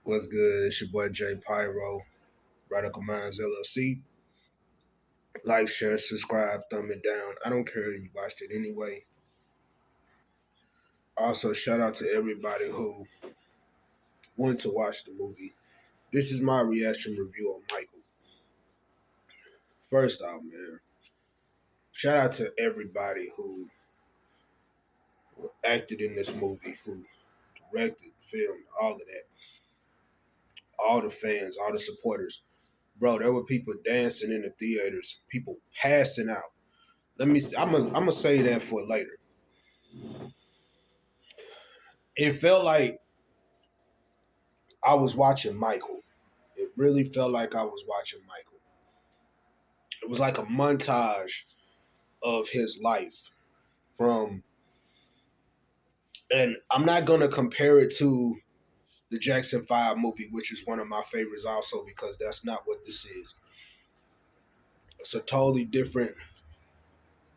What's good? It's your boy Jay Pyro, Radical Minds LLC. Like, share, subscribe, thumb it down. I don't care if you watched it anyway. Also, shout out to everybody who went to watch the movie. This is my reaction review on Michael. First off, man, shout out to everybody who acted in this movie, who directed, filmed, all of that. All the fans, all the supporters. Bro, there were people dancing in the theaters, people passing out. Let me see. I'm gonna say that for later. It felt like I was watching Michael. It really felt like I was watching Michael. It was like a montage of his life from, and I'm not going to compare it to the Jackson 5 movie, which is one of my favorites also, because that's not what this is. It's a totally different,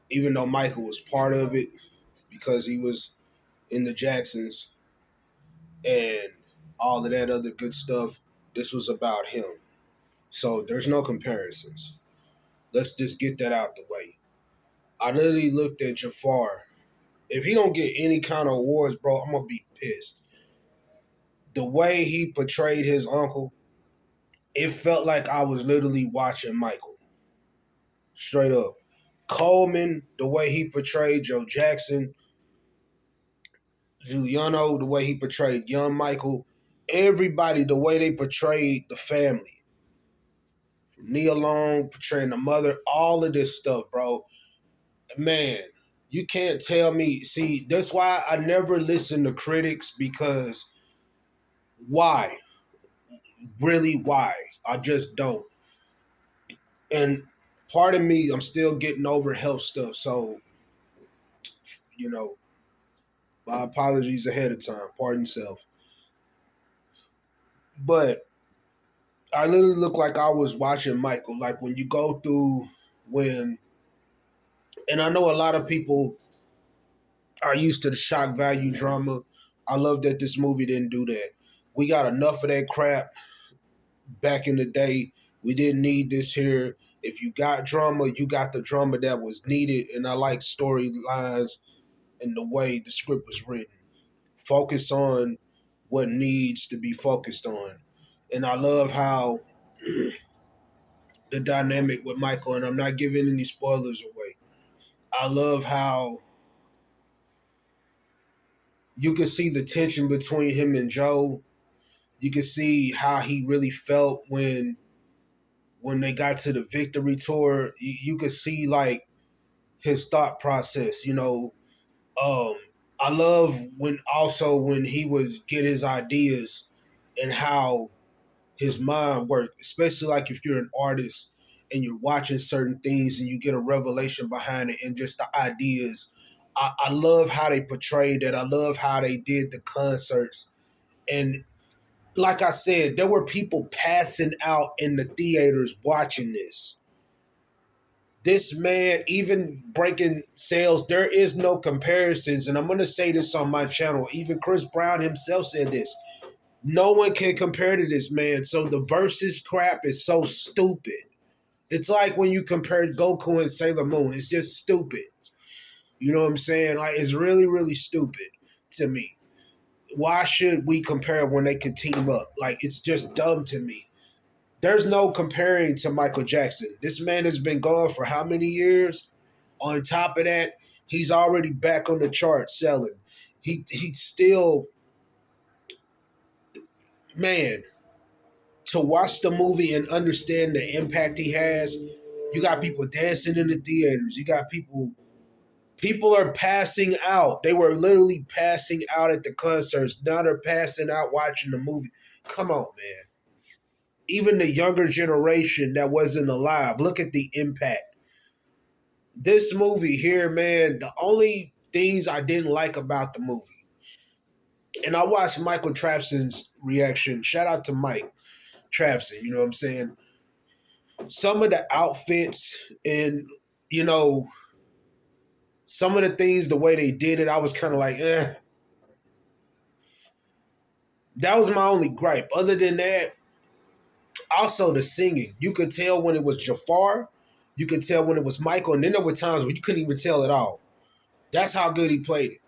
even though Michael was part of it because he was in the Jacksons and all of that other good stuff, this was about him. So there's no comparisons. Let's just get that out the way. I literally looked at Jafar. If he don't get any kind of awards, bro, I'm gonna be pissed. The way he portrayed his uncle, it felt like I was literally watching Michael. Straight up. Coleman, the way he portrayed Joe Jackson, Giuliano, the way he portrayed young Michael, everybody, the way they portrayed the family. Nia Long portraying the mother, all of this stuff, bro. Man, you can't tell me. See, that's why I never listen to critics because why? Really, why? I just don't. And part of me, I'm still getting over health stuff. So, you know, my apologies ahead of time. Pardon self. But I literally look like I was watching Michael. Like when you go through when, and I know a lot of people are used to the shock value drama. I love that this movie didn't do that. We got enough of that crap back in the day. We didn't need this here. If you got drama, you got the drama that was needed. And I like storylines and the way the script was written. Focus on what needs to be focused on. And I love how the dynamic with Michael, and I'm not giving any spoilers away. I love how you can see the tension between him and Joe. You can see how he really felt when they got to the victory tour. You could see like his thought process. Um, I love when he would get his ideas and how his mind worked, especially like if you're an artist and you're watching certain things and you get a revelation behind it and just the ideas. I love how they portrayed it. I love how they did the concerts. And like I said, there were people passing out in the theaters watching this. This man, even breaking sales, there is no comparisons. And I'm going to say this on my channel. Even Chris Brown himself said this. No one can compare to this man. So the versus crap is so stupid. It's like when you compare Goku and Sailor Moon. It's just stupid. You know what I'm saying? Like it's really, really stupid to me. Why should we compare when they can team up? Like it's just dumb to me. There's no comparing to Michael Jackson. This man has been gone for how many years? On top of that, he's already back on the chart selling. He's still, man, to watch the movie and understand the impact he has. You got people dancing in the theaters. You got people are passing out. They were literally passing out at the concerts. Now they're passing out watching the movie. Come on, man. Even the younger generation that wasn't alive, look at the impact. This movie here, man, the only things I didn't like about the movie, and I watched Michael Trapson's reaction. Shout out to Mike Trapson, you know what I'm saying? Some of the outfits and, you know, some of the things, the way they did it, I was kind of like, eh. That was my only gripe. Other than that, also the singing. You could tell when it was Jafar. You could tell when it was Michael. And then there were times where you couldn't even tell at all. That's how good he played it.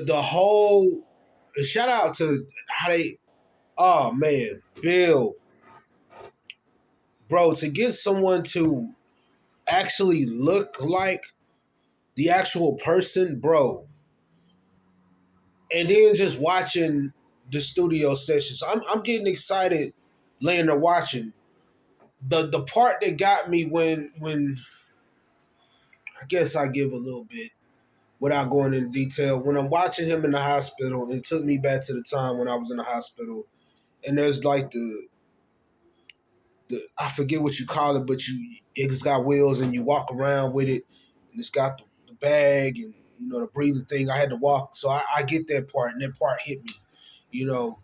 The whole shout out to how they oh man, Bill, bro, to get someone to actually look like the actual person, bro, and then just watching the studio sessions. I'm getting excited laying there watching. The part that got me when I guess I give a little bit without going into detail. When I'm watching him in the hospital, it took me back to the time when I was in the hospital. And there's like the I forget what you call it, but it's got wheels and you walk around with it, and it's got the bag and the breathing thing. I had to walk, so I get that part, and that part hit me, you know.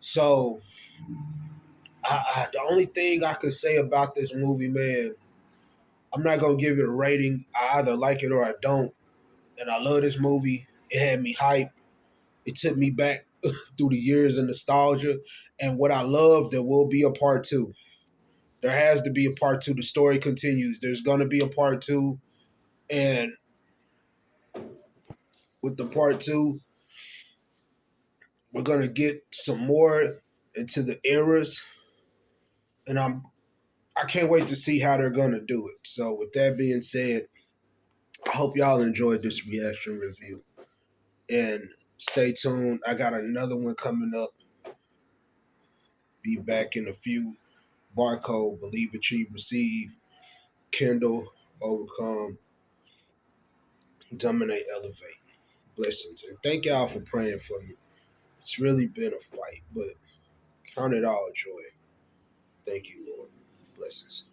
So the only thing I could say about this movie, man, I'm not gonna give it a rating. I either like it or I don't. And I love this movie. It had me hyped. It took me back through the years of nostalgia. And what I love, there will be a part two. There has to be a part two. The story continues. There's gonna be a part two. And with the part two, we're gonna get some more into the eras. And I can't wait to see how they're gonna do it. So with that being said, I hope y'all enjoyed this reaction review. And stay tuned. I got another one coming up. Be back in a few. Barcode, believe, achieve, receive, kindle, overcome, dominate, elevate. Blessings. And thank y'all for praying for me. It's really been a fight, but count it all joy. Thank you, Lord. Blessings.